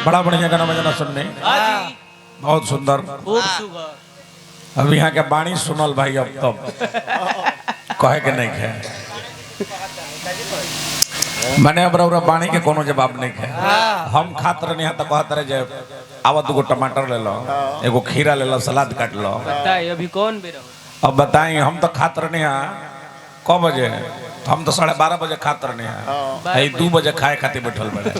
बड़ा बढ़िया गाना बजाना सुनने बहुत सुंदर खूब सुगर अब यहाँ के बाणी सुनल भाई अब तब कहे के नहीं खे मैंने अब रउरा बाणी के कोनो जवाब नहीं खे हम खातर नहीं तो कहत रहे जे आवत गो टमाटर ले लो एगो खीरा ले लो सलाद काट लो बताइए अभी कौन बेरा अब बताई हम तो खातर नहीं क बजे हम तो 12:30 बजे खातर नहीं है 2 बजे खाए खातिर बैठल बड़े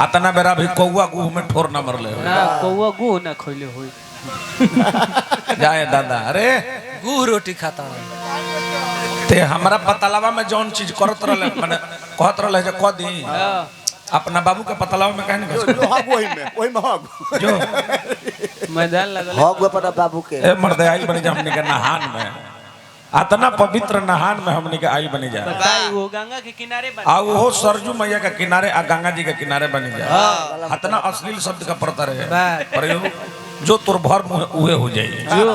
अतना बेरा भी कौआ गुह में ठोर न मरले ना कौवा गु ना खइले होई जाए दादा अरे गु रोटी खाता है ते हमरा पतलावा में जौन चीज करत रहले माने कहत रहले जे क दी अपना बाबू के पतलावा में काहे नहीं वही में हग जो मैदान लगल हग पर बाबू के ए मर्दे आई बनी जा हमनी के नहान में अतना पवित्र नहान में हमनी के आई बनी जा बताई वो गंगा के किनारे बन आ वो सरजू मैया के किनारे आ गंगा जी के किनारे बनी जा अतना अश्लील शब्द का प्रतर है प्रयोग जो तुर भर मुँह उहे हो जाए जो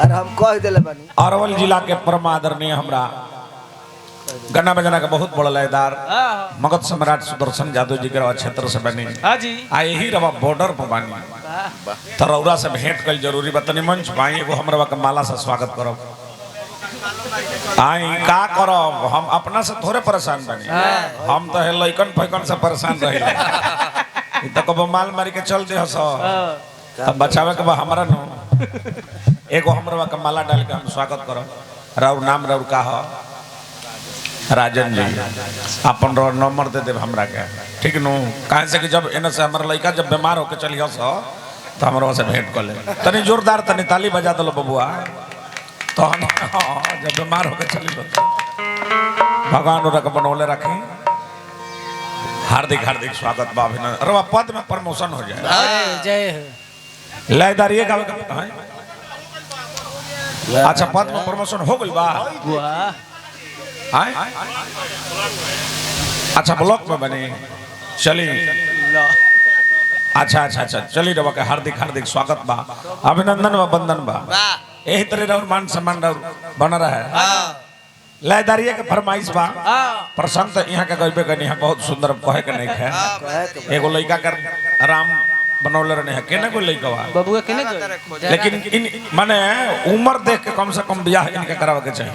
अरे हम कह देले बानी अरवल जिला के परम आदरणीय हमरा गाना बजाना का बहुत बड़ा लयदार मगध सम्राट सुदर्शन यादव जी के क्षेत्र से बनी हां जी आ यही रवा बॉर्डर पर बानी तरौरा से भेंट कल जरूरी बतनी मंच पाई एगो हमरा के माला से स्वागत करब आई का करब हम अपना से थोड़े परेशान बनी हम तो है लइकन फैकन से परेशान रही इ तो कब माल मारी के चल दे हस तब बचावे के बा हमरा नो एगो हमरा के माला डाल के हम स्वागत करब राउर नाम राउर का ह राजन जी अपन नंबर दे दे हमरा के ठीक नु काहे से कि जब एने से हमर लइका जब बीमार होके चली हस तो हमरा से भेंट कर ले तनी जोरदार तनी ताली बजा दलो बबुआ तो हम जब बीमार होके चली भगवान उनका के बनौले रखी हार्दिक हार्दिक स्वागत बा अभिनंदन अरे पद में प्रमोशन हो जाए जय लयदार ये गावे अच्छा पद में प्रमोशन हो गइल बा वाह आए अच्छा ब्लॉक में बने चली अच्छा अच्छा अच्छा चली रवा के हार्दिक हार्दिक स्वागत बा अभिनंदन बा बंदन बा यही तरह रहो मान सम्मान रहो बन रहा है लयदारिया के फरमाइश बा प्रसंग तो यहाँ के गइबे कनी है बहुत सुंदर कहे के नहीं है एगो लइका कर राम बनौले रहने है केने को लइका बा बबुआ केने लेकिन इन माने उम्र देख के कम से कम ब्याह इनके करावे के चाहिए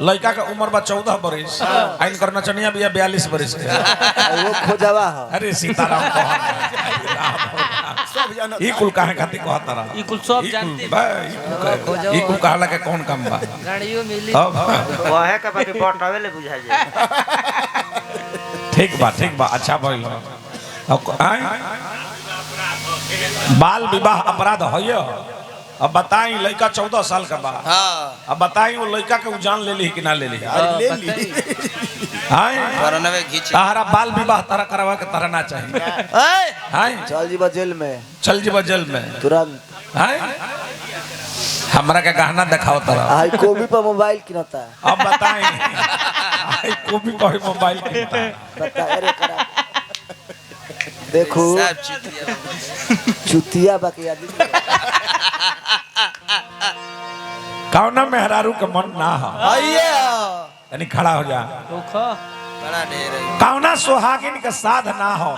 लइका के उम्र बा 14 बरिस आइन करना चनिया बिया 42 बरिस के वो खोजवा ह अरे सीताराम कौन ई कुल काहे खाती कहता रहा ई कुल सब जानते ई कुल कहला के कौन काम बा गाड़ियों मिली वहे का बाकी बटवे ले बुझा जाए ठीक बा अच्छा भइल बाल विवाह अपराध है अब बताई लड़का 14 साल का बा अब बताई वो लड़का के जान ले ली कि ना ले ली तारा बाल विवाह तारा करवा के तारा ना चाहिए चल जीवा जेल में तुरंत हमरा के गहना दिखाओ तारा आई कोबी पर मोबाइल किनता अब बताई आई कोबी पर मोबाइल किनता बता अरे करा देखो चुतिया बाकी आदमी कौना मेहरारू के मन ना हो यानी खड़ा हो जा कौना सुहागिन के साध ना हो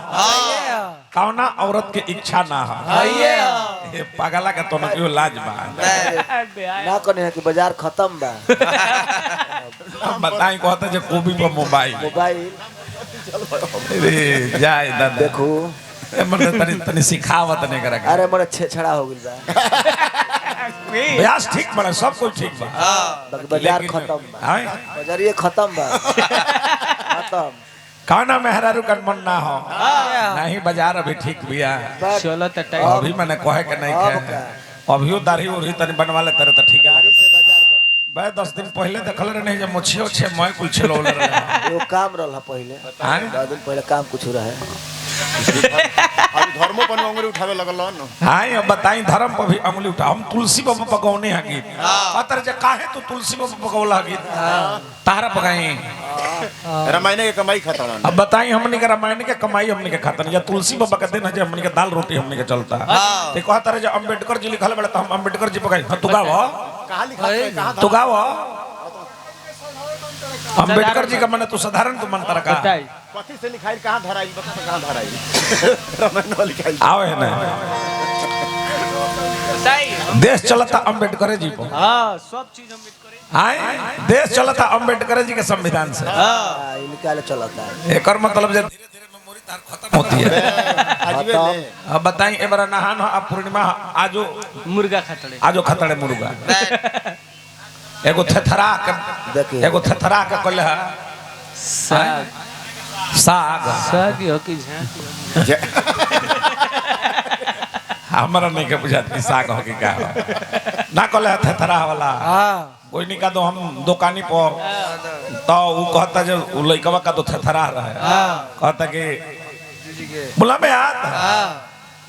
कौना औरत के इच्छा ना हो ये पागला का तो क्यों लाज बा ना कने है कि बाजार खत्म बा बताई कहता जे कोबी पर मोबाइल अरे जाए दादा देखो मने तनी सिखावत नहीं करा अरे मने छेछड़ा हो गइल बा ब्यास ठीक बा सब कुछ ठीक बा बाजार खत्म बा बाजारिए खत्म बा खत्म कौना मेहरारू का मन ना हो नहीं बाजार अभी ठीक बिया चलो त अभी मैंने कहे के नहीं के अभियो दाढ़ी उड़ी तनी बनवा ले तेरे तो ठीक है भाई 10 दिन पहले देखल रहे नहीं जब मुछियो छे मैं कुल छलोल रहे वो काम रहल पहले 10 दिन पहले काम कुछ रहे अब धर्मों पर अंगुली उठावे लगल न हां अब बताई धर्म पर भी अंगुली उठा हम तुलसी बाबा पकौने हैं गीत पतर जे काहे तू तुलसी बाबा पकौला गीत तारा पकाई रामायण के कमाई खाता अब बताई हमनी के रामायण के कमाई हमनी के खाता या तुलसी बाबा के दिन है जे हमनी के दाल रोटी हमनी के चलता ते कहता रहे जे अंबेडकर जी लिखल बड़ा तो हम अंबेडकर जी पकाई तू गावो कहां लिखा है कहां तू गावो अंबेडकर जी का माने तू साधारण तू मन तरह का बताई कथी से लिखाई कहाँ धराई बता तो कहाँ धराई रामायण वाली लिखाई आवे है ना बताई देश चलता अंबेडकर जी को हां सब चीज हम मिट करे आए देश चलता अंबेडकर जी के संविधान से इनका ले चलता है एकर मतलब जे धीरे धीरे मेमोरी तार खत्म होती है अजीबे ले अब बताई ए बार नहान अब पूर्णिमा आजो मुर्गा खतड़े आजो खतड़े मुर्गा एगो थेथरा के देखिए एगो थेथरा के कहले है साग साग साग हो कि झांकी हमरा नहीं के बुझात कि साग हो कि का हो। ना कहले है थेथरा वाला कोई नहीं का दो हम दुकानी पर तो वो कहता जो उ लइकवा का तो थेथरा रहे कहता कि बोला में याद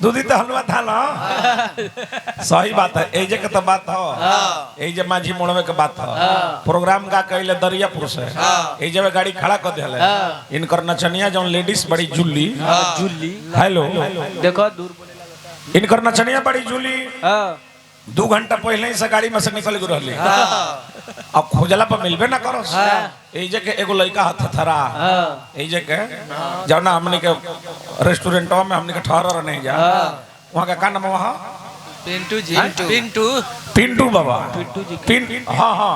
दूधी तो हलवा था ना सही बात है एजे के तो बात हो एजे माझी मोड़वे के बात हो प्रोग्राम का कहले दरियापुर से एजे में गाड़ी खड़ा कर देले इनकर नचनिया जो लेडीज बड़ी जुल्ली जुल्ली हेलो देखो दूर बोले इनकर नचनिया बड़ी जुल्ली हां 2 घंटा पहले ही से गाड़ी में से निकल गई रहली अब खोजला पर मिलबे ना करो एजे के एगो लड़का हाथ थरा एजे के जौना हमनी के रेस्टोरेंटवा में हमनी के ठहर नहीं जा वहां का नाम वहां पिंटू जी पिंटू पिंटू बाबा पिंटू जी पिन हाँ हाँ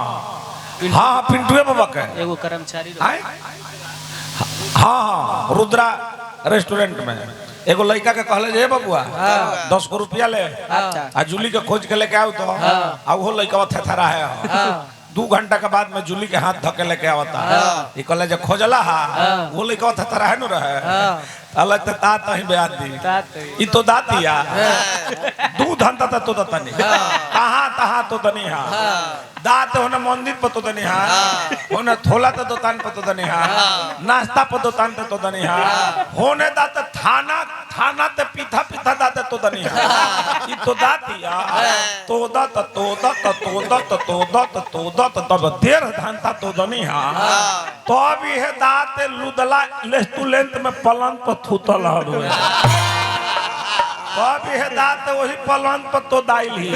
हाँ पिंटू बाबा के एगो कर्मचारी आए? हाँ हाँ रुद्रा रेस्टोरेंट में एगो लड़का के कहले जे बबुआ 10 को रुपया ले आ जूली के खोज के लेके आओ तो आ वो लड़का थेथरा है 2 घंटा के बाद में जूली के हाथ धके लेके आवता ई कहले जे खोजला हा वो लड़का थेथरा है नु रहे अलग त तात ही ब्याज दी ई तो दातिया दूध हंता तो दतनी कहां तहां तो दनी हा दात होने मंदिर पर तो दनी हा होने थोला तो दुकान पर तो दनी हा नाश्ता पर दुकान पे तो दनी हा होने दात थाना थाना ते पीठा पीठा दात तो दनी हा ई तो दातिया तो दात तो दात तो दात तो दात तो दात तब देर धंता तो दनी हा तो अभी है दात लुदला रेस्टोरेंट में पलंग पर थूतल हवे अभी है दात वही पलंग पर तो दाइल ही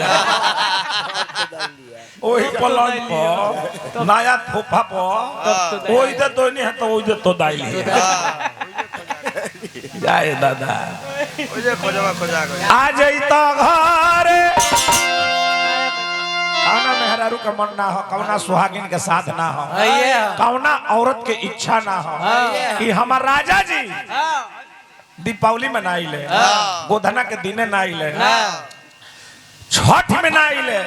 वही पलंग पर नया थोपा पर वही दे तो नहीं है तो वही दे तो दाइल ही जाए दादा आ जाइता घर कौना मेहरारू का मन ना हो कौना सुहागिन के साथ ना हो कौना औरत के इच्छा ना हो कि हमार राजा जी दीपावली में ना आइले गोधना के दिने ना आइले छठ में ना आइले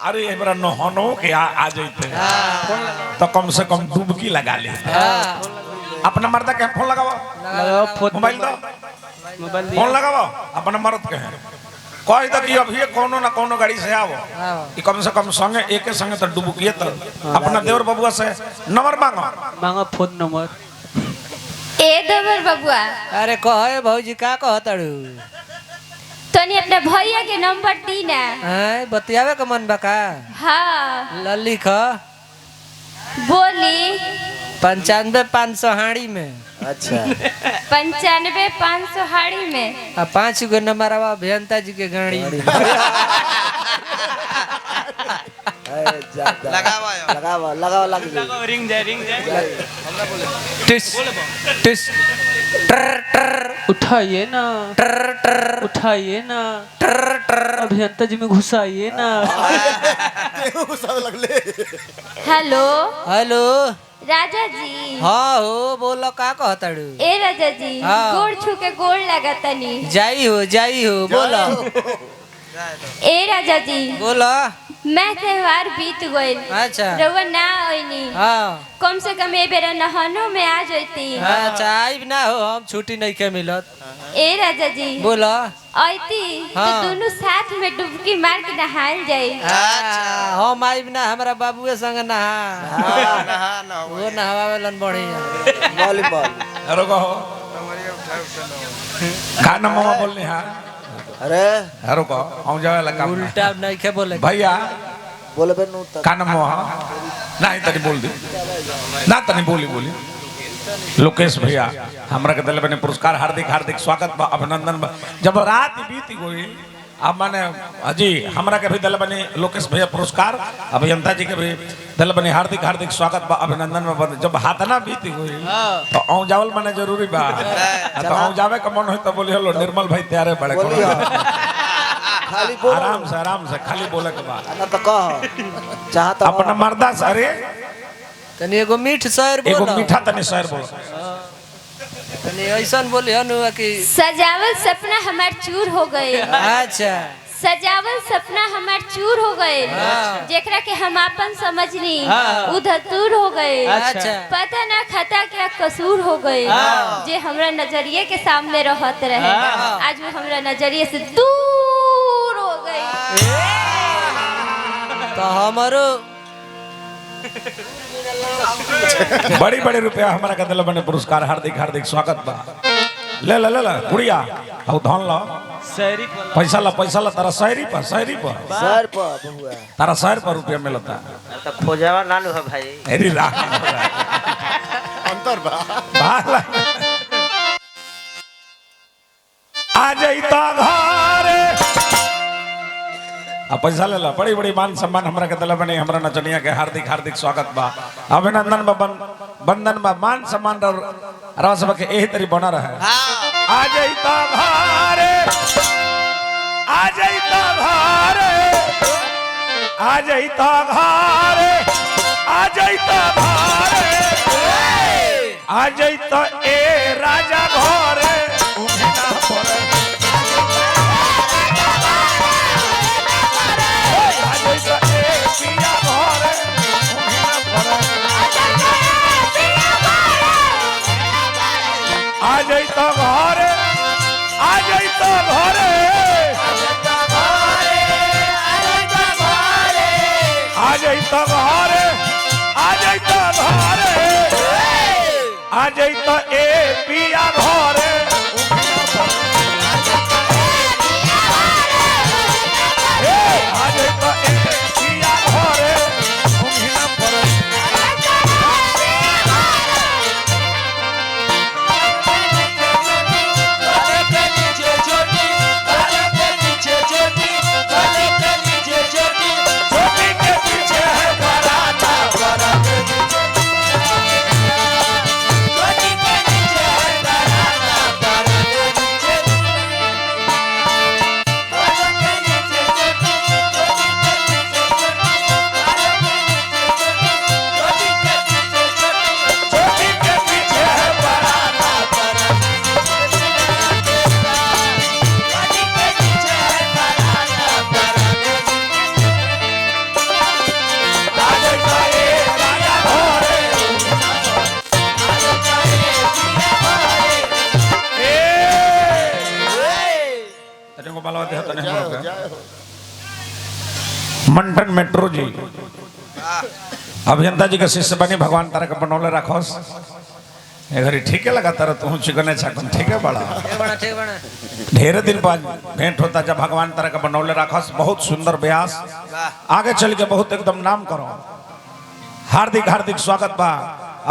अरे हमरा नहनो के आ जइते तो कम से कम डुबकी लगा ले अपना मर्द के फोन लगाओ मोबाइल दो फोन लगाओ अपना मर्द के कह दो कि अभी कोनो ना कोनो गाड़ी से आओ कि कम से कम संगे एके संगे तो डुबकिए तो अपना देवर बबुआ से नंबर मांगो फोन नंबर ए देवर बबुआ अरे कहे भौजी का कहतड़ू तनी अपने भैया के नंबर दी ना हैं बतियावे के मन बा का हाँ लल्ली ख बोली 95-500 हाड़ी में अच्छा 95-500 हाड़ी में आ 5 गो नंबर आवा अभियंता जी के गाड़ी में लगावा लगावा लग गई रिंग जाए टिस टिस टर टर उठाइए ना टर टर उठाइए ना टर टर अभियंता जी में घुसाइए ना सब लगले हेलो हेलो राजा जी हाँ हो बोलो का कहतड़ू ए राजा जी हाँ। गोड़ छू के गोड़ लगा तनी जाई हो बोलो ए राजा जी बोलो मैं त्योहार बीत गइल अच्छा रउआ ना आइनी हाँ कम से कम ए बेरा नहनो में आ जइती अच्छा आइब ना हो हम छुट्टी नहीं के मिलत ए राजा जी बोलो आइती तो हाँ। दोनों साथ में डुबकी मार के नहाल जाई हम आइब ना हमारा बाबूए संग नहा वो नहावेलन बढ़िया वॉलीबॉल रुको का नाम मामा बोलने हां अरे रुको हम जावे ला काम उल्टा नहीं के बोले भैया बोले बे नु का नाम वहाँ नहीं तनी बोल दी ना तनी बोली लोकेश भैया हमरा के दिल बने पुरस्कार हार्दिक हार्दिक स्वागत बा अभिनंदन बा जब रात बीत गई अब माने अजी हमरा के भी दिल बनी लोकेश भैया पुरस्कार अभियंता जी के भी दिल बनी हार्दिक हार्दिक स्वागत बा अभिनंदन में जब हाथ ना बीती हुई तो औ जावल माने जरूरी बा तो औ जावे का मन हो तो बोली हेलो निर्मल भाई तैयार है बड़े बोलिए खाली बोल आराम से खाली बोले के बा ना तो कह चाहत अपना मर्दा से अरे तनी एगो मीठ शहर एगो बोल मीठा तनी शहर बोल तनी ऐसन बोली हनु कि सजावल सपना हमार चूर हो गए अच्छा सजावल सपना हमार चूर हो गए जेकरा के हम अपन समझनी उधर दूर हो गए अच्छा पता ना खता क्या कसूर हो गए जे हमरा नजरिए के सामने रहत रहे आज वो हमरा नजरिए से दूर हो गई तो हमारो बड़ी बड़ी रुपया हमारा का दिल बने पुरस्कार हार्दिक हार्दिक स्वागत बा ले ले ले ले गुड़िया और धन लो शायरी पैसा ला तारा शायरी पर सर पर बहुआ तारा शहर पर रुपया मिलता तो खोजावा नानू है भाई अरे राम अंतर बा बाला आ जाइता घरे अब पैसा ले ला बड़ी बड़ी मान सम्मान हमरा के दिल बने हमरा नचनिया के हार्दिक हार्दिक स्वागत बा अभिनंदन बा बंदन बा मान सम्मान रवा सब के यही तरी बना रहे आ जाइता घरे आ जाइता घरे आ जाइता घरे आ जाइता घरे आ जाइता ए राजा घरे उठना पड़े आ जाइता ए पिया घरे उठना पड़े आ जाइता घरे आ जाइता घरे आ जाइता घरे आ जाइता घरे आ जाइता ए पिया घरे आ जाइता ए पिया घरे उठना पड़े छोटी के पीछे है बराता बड़ा के नीचे छोटी के नीचे है बराता बड़ा के नीचे बड़ा के नीचे छोटी छोटी के नीचे छोटी बड़ा के नीचे छोटी के पीछे है बराता बड़ा के नीचे छोटी के पीछे है बराता बड़ा के नीचे मंडन मेट्रो जी अभियंता जी के शिष्य बनी भगवान तारा के बनौले रखोस ए घरी ठीक है लगा तारा तू चिकने छकन ठीक है बड़ा ठीक बना ढेर दिन बाद भेंट होता जब भगवान तारा के बनौले रखोस बहुत सुंदर व्यास आगे चल के बहुत एकदम नाम करो हार्दिक हार्दिक स्वागत बा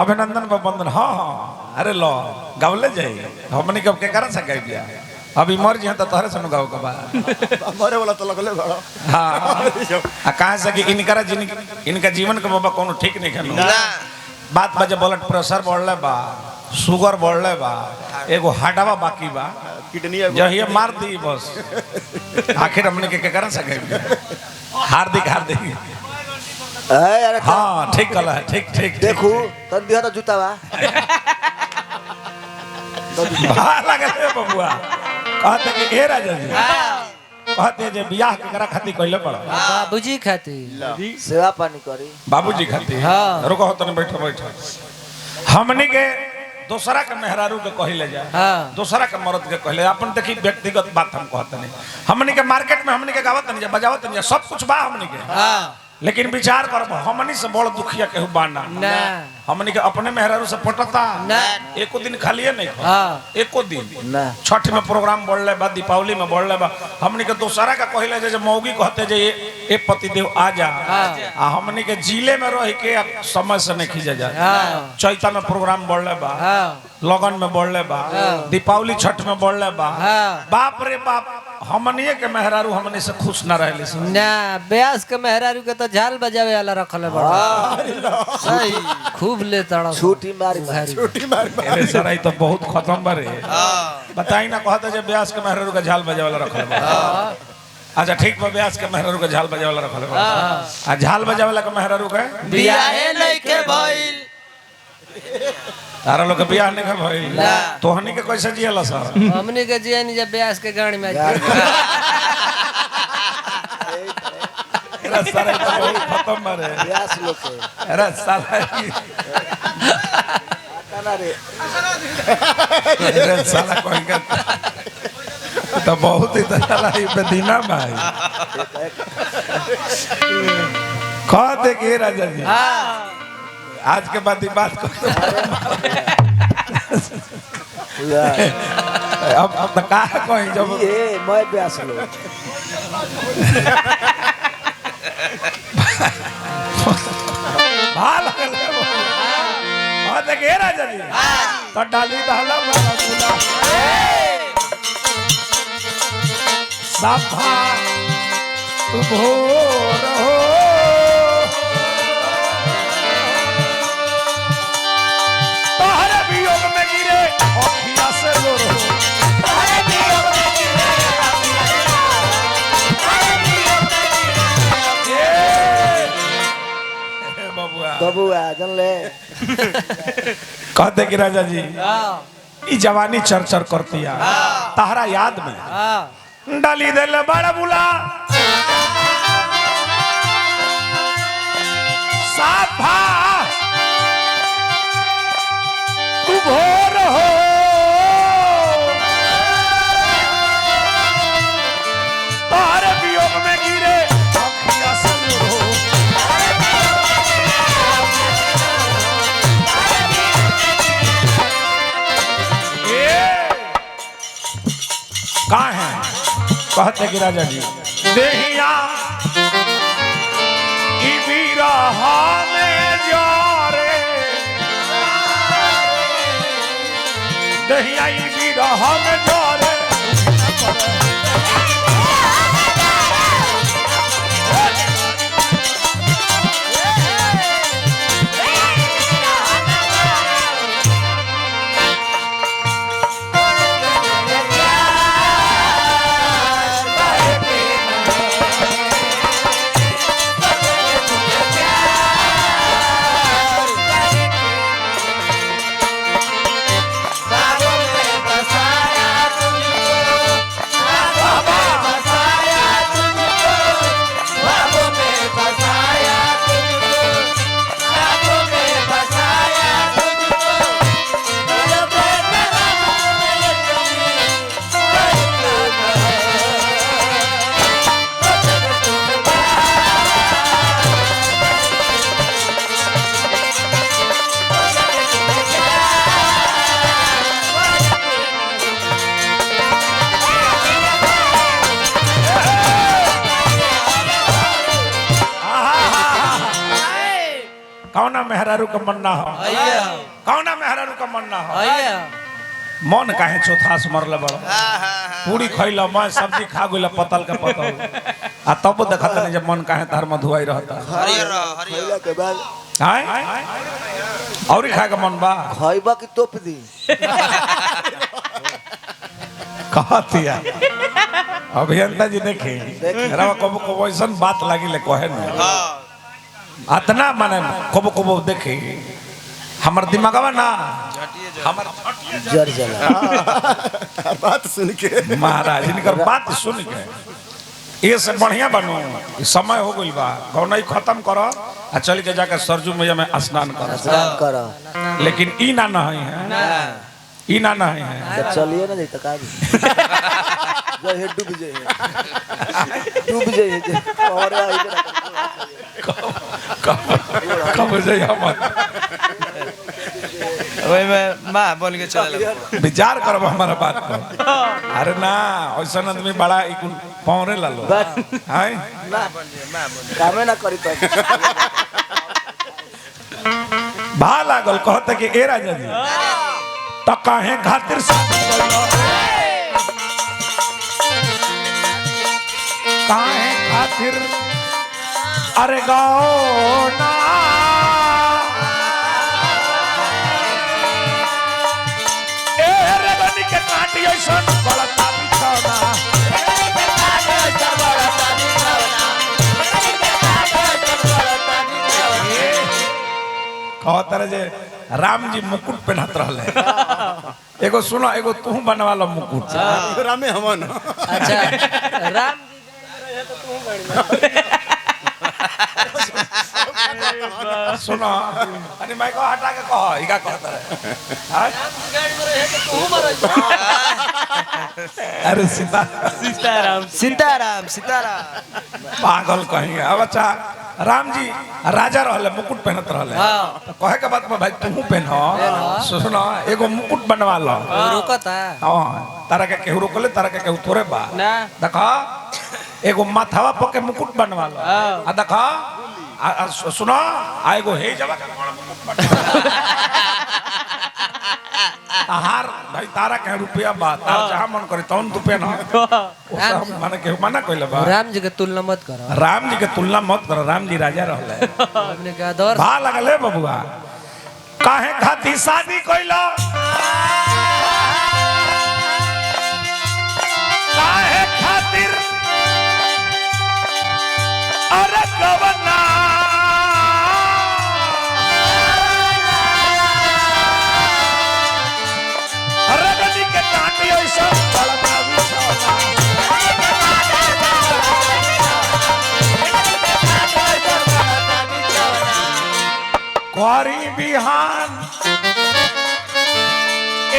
अभिनंदन बा बंदन हाँ अरे लो गावले जाई हमनी कब के करा सके बिया अभी मर जी तो तोहरे से गाओ कबा मरे वाला तो लगले बड़ा हाँ कहाँ से कि इनका जीवन के बाबा कोनो ठीक नहीं खेलो बात बजे ब्लड प्रेशर बढ़ले बा शुगर बढ़ले बा एगो हार्टवा बाकी बा किडनी जहिए मार दी बस आखिर हमने के करा सके हार्दिक हार्दिक अरे हाँ ठीक कला है ठीक ठीक देखू तन दिहा तो जूता बा लगे बबुआ कहते कि ए राजा जी कहते जे बियाह के करा खातिर कहले पड़ा बाबूजी खातिर सेवा पानी करी बाबूजी खातिर हाँ। रुको तने बैठो बैठो हमनी के दूसरा के मेहरारू के कहले जाए हाँ। दूसरा के मर्द के कहले अपन देखी व्यक्तिगत बात हम कहते नहीं हमनी के मार्केट में हमनी के गावत नहीं बजावत नहीं सब कुछ बा हमनी के हाँ लेकिन विचार करब हमनी से बड़ दुखिया केहू बाना ना हमनी के अपने मेहरारू से पटता ना। एको दिन खालिए नहीं खा हाँ एको दिन ना छठ में प्रोग्राम बढ़ले बा दीपावली में बढ़ले बा हमनी के दूसरा का कहले जे मौगी कहते जे ए पतिदेव आ जा आ हमनी के जिले में रह के समय से नहीं खींचा जा हाँ। चैता में प्रोग्राम बढ़ले बा हाँ लगन में बढ़ले बा दीपावली छठ में बढ़ले बा हाँ। बाप रे बाप हमनिए के मेहरारू हमने से खुश ना रहले से ना ब्यास के मेहरारू के तो झाल बजावे वाला रखले बड़ा सही खूब ले तड़ा छुट्टी मार अरे सर ई तो बहुत खत्म बारे बताई ना कहता जे ब्यास के मेहरारू का झाल बजावे वाला रखले बा अच्छा ठीक बा ब्यास के मेहरारू का झाल बजावे वाला रखले बा आ झाल बजावे वाला के मेहरारू का बियाहे नहीं के भइल तारा लोग के बियाह नहीं कर भइल तोहनी के कैसे जियला सर हमनी के जियानी जब ब्यास के गाड़ी में अरे सर ई तो बहुत खत्म बारे ब्यास लोग के अरे साला काना रे अरे साला कोई का तो बहुत ही साला ई बेदीना भाई कहते के राजा जी आज के बाद बात कर अब तो कहा कहीं जब ये मैं ब्यास लोग भाल कहते के राजा जी तो डाली दहला बुला साफा तू भोर हो तोहरे वियोग में गिरे अखियां से रो तोहरे वियोग में गिरे बबुआ बबुआ जन ले कहते कि राजा जी ई जवानी चरचर करती है तहरा याद में डाली दिल बड़ा बुला साफा तू भोर हो तारे वियोग में गिरे अखियां से रो कहाँ है कहते कि राजा जी देहिया ई बिरहा में जा रे देहिया ई बिरहा में जा रे कौना मेहरारू का मन ना हो कौना मेहरारू का मन ना हो मन काहे चौथास मरले बड़ो पूरी खइला मैं सब्जी खा गइला पतल के पतल आ तब देखत नहीं जब मन काहे तार मधुआई रहता खइला के बाद हाय औरी खा के मन बा खइबा की तोप दी कहतिया अभियंता जी देखे रवा कबो कबो ऐसन बात लागी ले कहे न अतना माने कबो कबो देखे हमर दिमागवा ना हमर जर जला बात सुन के महाराज इनकर बात सुन के ये से बढ़िया बनू समय हो गइल बा गौनाई खत्म करो आ चल के जाके सरजू मैया में स्नान करो स्नान करो लेकिन ई ना नहीं है ई ना नहीं है तो चलिए ना नहीं तो का भी जो है डूब जाए और आई कब जाए हम वही में माँ बोल के चल विचार करो हमारा बात को अरे ना ऐसा आदमी बड़ा पौरे ला लो हाय कामे ना करी तो भा लागल कहते कि ए राजा जी त काहे खातिर शादी कइलो काहे खातिर अरे गाओ ना ए रे बनी के काटी ऐसन बड़ता बिछौना कहतर जे राम जी मुकुट पहनत रहले एगो सुनो एगो तू बनवा लो मुकुट रामे हमन अच्छा राम सुनो अरे मैं को हटा के कह इका कहता है अरे सीताराम सीताराम सीताराम पागल कहेंगे अब अच्छा राम जी राजा रहले मुकुट पहनत रहले तो कहे के बात में भाई तू पहनो सुनो एगो मुकुट बनवा लो रुकता हां तारा के केहू रोकले तारा के केहू थोड़े बा ना देखा एगो माथावा पके मुकुट बनवा लो आ देखा सुनो आ एगो हे जवा के मुकुट बनवा आहार भाई तारा के रुपया बा तार जहां मन करे तौन तू पे ना माने के माना कइले बा राम जी के तुलना मत करो राम जी के तुलना मत करो राम जी राजा रहले हमने कहा दौर भा लगले बबुआ काहे खाती शादी कइलो काहे खातिर अरे गवना रगनी के काटी ऐसा बड़का बिछौना क्वारी बिहान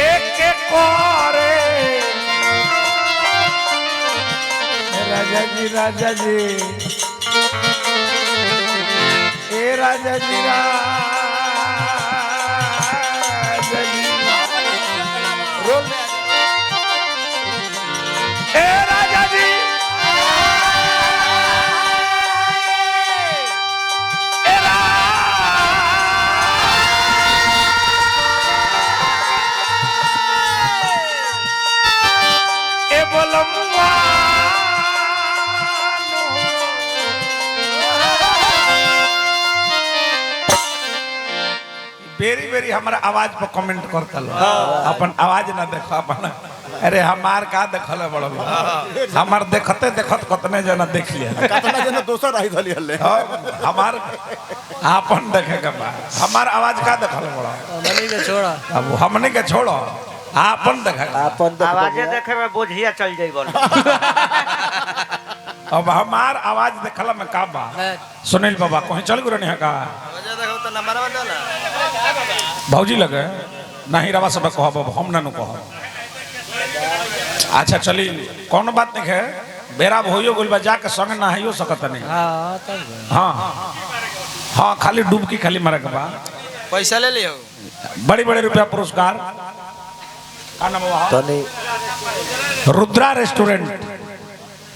एक एक करे राजा जी ए राजा जी ए राजा जी बेरी बेरी हमारा आवाज पर कमेंट करता लो अपन आवाज ना देखो अपन अरे हमार का देखल बड़ो हमार देखते देखत कतने जना देख लिया कतना जन दोसर रही धली हल्ले हमार अपन देखे के बा हमार आवाज का देखल बड़ो हमने के छोड़ा अब हमने के छोड़ो अपन देखे अपन आवाजे देखे में बोझिया चल जाई बोल अब हमार आवाज देखला में का बा सुनील बाबा कहीं चल गुरु नहीं का भौजी लगे नहीं रवा सब कहो हम ना कहो अच्छा चली कौन बात नहीं है बेरा भोइयो गुल बा जाके संग ना हियो सकत नहीं हां तब हाँ हाँ खाली डुबकी खाली मारे के बा पैसा ले लियो बड़ी बड़े रुपया पुरस्कार का नाम वहाँ तनी रुद्रा रेस्टोरेंट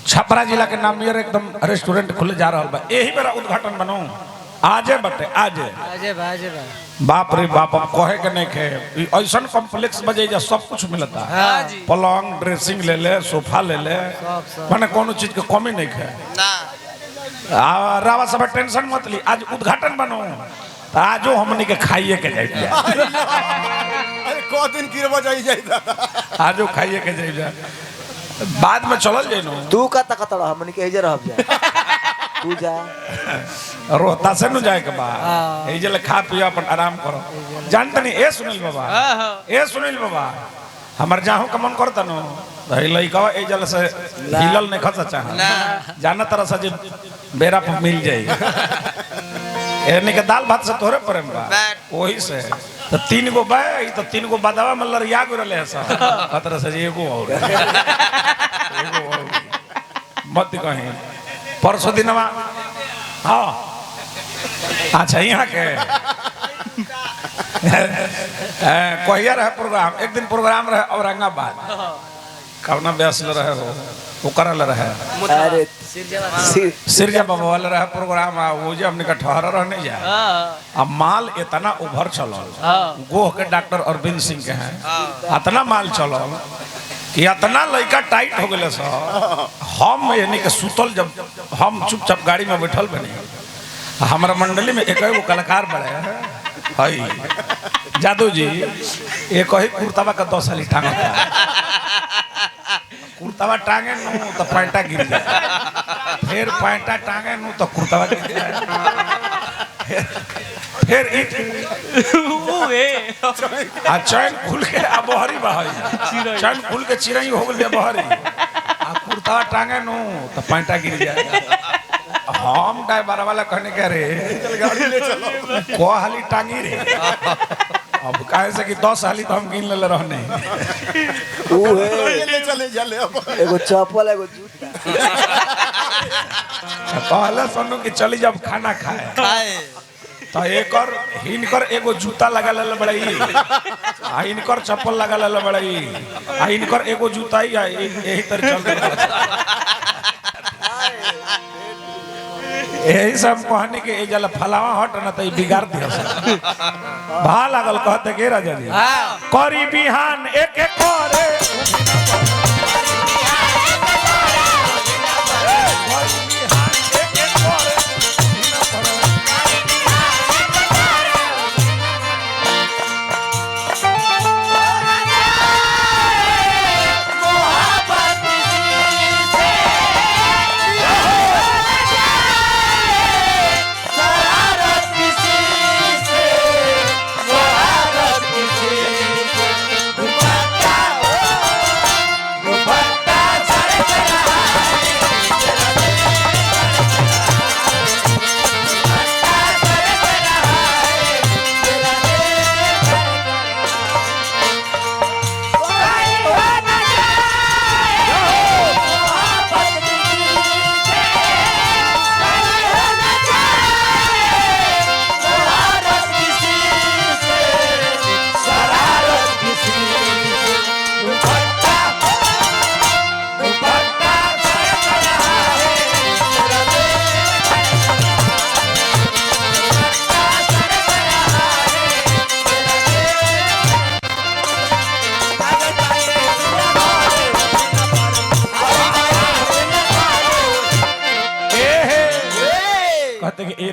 छपरा जिला के नाम ये एकदम रेस्टोरेंट खुले जा रहा बा यही मेरा उद्घाटन बनो आजे बटे आजे बाजे बाप रे बाप अब कहे के नहीं खे ऐसा कॉम्प्लेक्स बजे जा सब कुछ मिलता हां जी पलंग ड्रेसिंग ले ले सोफा ले ले माने कोनो चीज के कमी नहीं खे ना रावा सब टेंशन मत ली आज उद्घाटन बनो आजो हमनी के खाइए के जाइए अरे को दिन गिरवा जाई जाई आजो खाइए के जाइए बाद में चलल जाइनो तू का तकत रह हमनी के इजे रहब जा तू जा रोहता से न जाए के बा ए जले खा पिया अपन आराम करो जानत नहीं ए सुनील बाबा ए सुनील बाबा हमर जाहू का मन करता नो धई लइका ए जले से हिलल नहीं खसा चाह जाना तरह से जे बेरा पर मिल जाई एने के दाल भात से तोरे प्रेम बा वही से तो तीन गो बा तो तीन गो बदवा में लरिया गो रहले सा खतरा से एगो और मत कहीं परसों दिनवा हाँ अच्छा यहाँ के कहिया रहे प्रोग्राम एक दिन प्रोग्राम रहे औरंगाबाद कवना ब्यास ले रहे हो वो करल रहे अरे सिरजा बाबा वाले रहे प्रोग्राम वो जो हमने का ठहरा रहने जाए अब माल इतना उभर चलो गोह के डॉक्टर अरविंद सिंह के हैं इतना माल चलो कि इतना लड़का टाइट हो गए हम यानी कि सुतल जब हम चुपचाप गाड़ी में बैठल बनी हमारा मंडली में एक वो कलाकार बड़े हई जादू जी एक ही कुर्तावा का 10 साली टांग कुर्तावा टांगे नू तो पैंटा गिर जाए फिर पैंटा टांगे नू तो कुर्तावा गिर जाए फिर आ चैन खुल के आ बहरी बहरी चैन खुल के चिड़ई हो गई बहरी आ कुर्तावा टांगे नू तो पैंटा गिर जाए हम ड्राइवर वाला कहने के रे गाड़ी ले चलो को हाली टांगी रे अब काहे से कि 10 हाली तो हम गिन ले रहने ले चले जले अब एगो चप्पल एगो जूता कहले सुनो कि चली जब खाना खाए तो एकर हिनकर एगो जूता लगा ले बड़ई आ इनकर चप्पल लगा ले बड़ई आ इनकर एगो जूता ही यही तर चल यही सब कहने के ए जला फलावा हट न त बिगाड़ दिया भा लागल कहते के राजा जी करी बिहान एक एक करे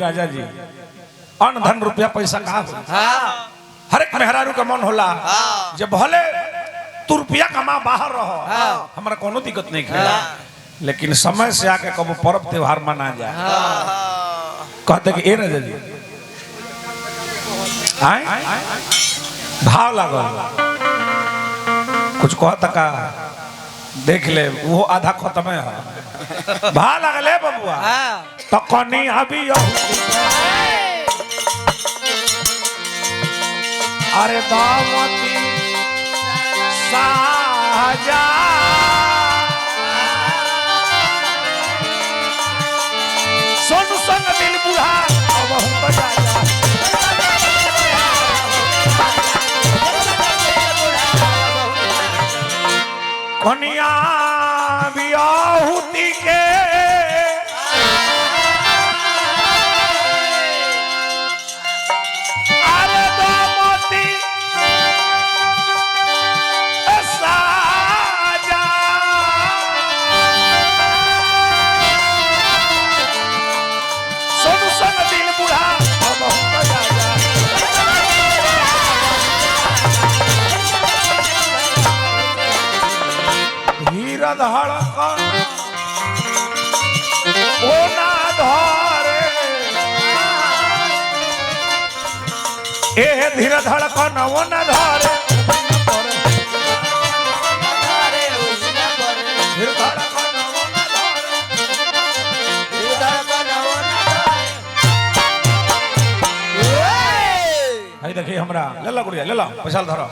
राजा जी अन्न धन रुपया पैसा कहाँ हर एक मेहरारू का मन होला जब भले तू रुपया कमा बाहर रहो हमारा कोनो दिक्कत नहीं है लेकिन समय से आके कब पर्व त्योहार मना जाए कहते कि ए राजा जी आए भाव लागल कुछ कहता का देख ले वो आधा खत्म है भाव लगले बबुआ तो कनी अभी अरे दामती साजा सोनू संग दिल बुढ़ा अब हम बजा कनिया बियाहुती के अरे दामती साजा सोनू संग दिल बुढ़ा अब हम बजा हीरा धड़कन ओ ना धरे ए धीरा धड़कन ओ ना धरे देखिए हमरा ले ला गुड़िया ले ला पैसा धरो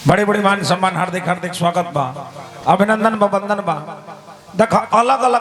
बड़े बड़े मान सम्मान हार्दिक हार्दिक स्वागत बा अभिनंदन बा वंदन बा देखा अलग अलग